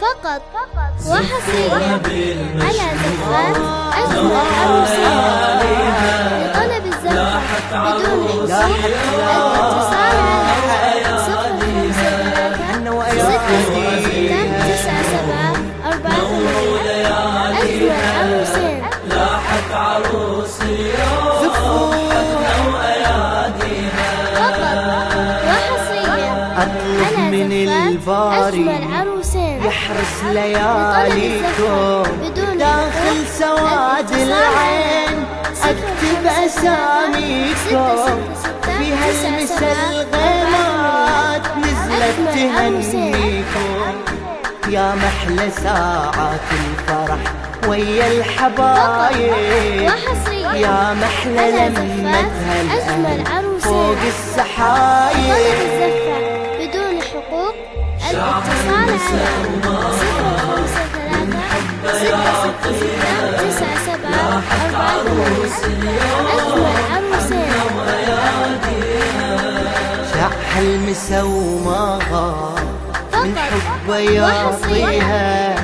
فقط وحصريا على زفات أجمل عروسين. لطلب الزفة بدون حقوق الاتصال على 053-667-488. أجمل عروسين لاحت عروس اليوم زفونا وأياديها فقط وحصريا أطلب على من زفات الباري أجمل عروسين. يحرس لياليكم داخل سواد العين، أكتب أساميكم في هالمسا الغيمات نزلت تهنيكم. يا محلى ساعات الفرح ويا الحبايب، يا محلى لمتها الأهل فوق السحايب. طلب الزفة بدون حقوق الاتصال على 053-667-488. أجمل عروسين شح المسا وما غاب من حبه يعطيها،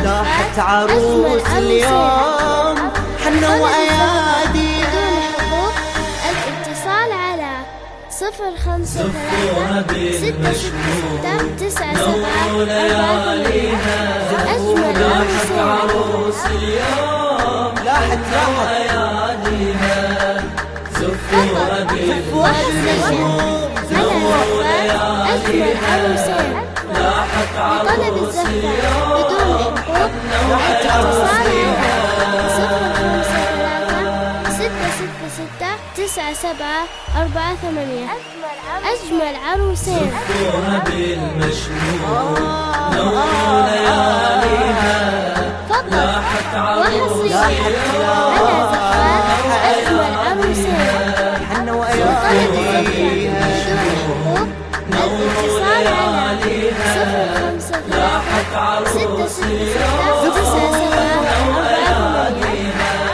لاحت عروس اليوم حنا وأياديها. بدون حقوق الاتصال على 053-667-488. أجمل عروس اليوم لاحت وأياديها زفوها وحصريا على زفات أجمل عروسين. لاحت لطلب الزفة بدون حقوق الاتصال على 053-667-488. أجمل عروسين زفوها بالمشموم نور لياليها فقط لاحت وحصريا على زفات أجمل عروسين. حنا طلب وأياديها بدون حقوق الاتصال على 053-667-488.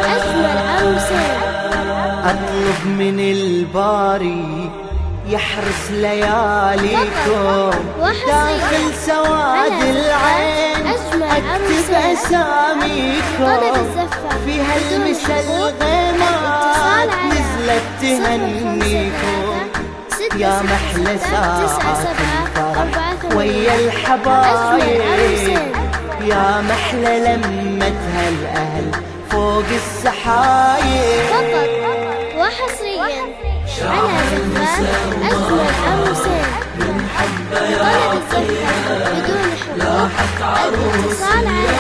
أجمل عروسين أطلب من الباري يحرس لياليكم داخل سواد العين، أكتب أساميكم في هالمسا الغيمات نزلت تهنيكم. يا محلى ساعات الفرح ويا الحبايب، يا محلى لمتها الأهل فوق السحايب. فقط وحصريا على زفات أجمل عروسين. لطلب الزفة بدون حقوق الاتصال على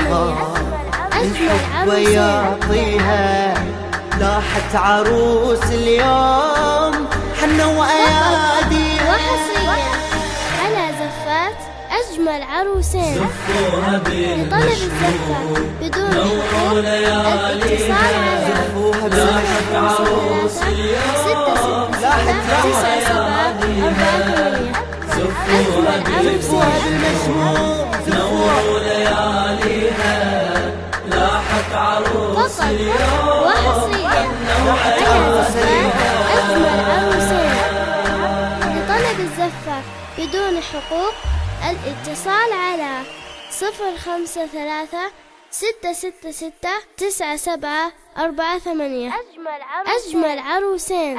053-667-488. أجمل عروسين ويعطيها لاحت عروس اليوم حنا وأياديها. وحصريا على زفات أجمل عروسين. لطلب الزفة بدون حقوق الاتصال على 053-667-488. أجمل عروسين نور لياليها لاحت عروس اليوم وحصريا على زفات أجمل عروسين. لطلب الزفة بدون حقوق الاتصال على 053-667-488. أجمل عروسين.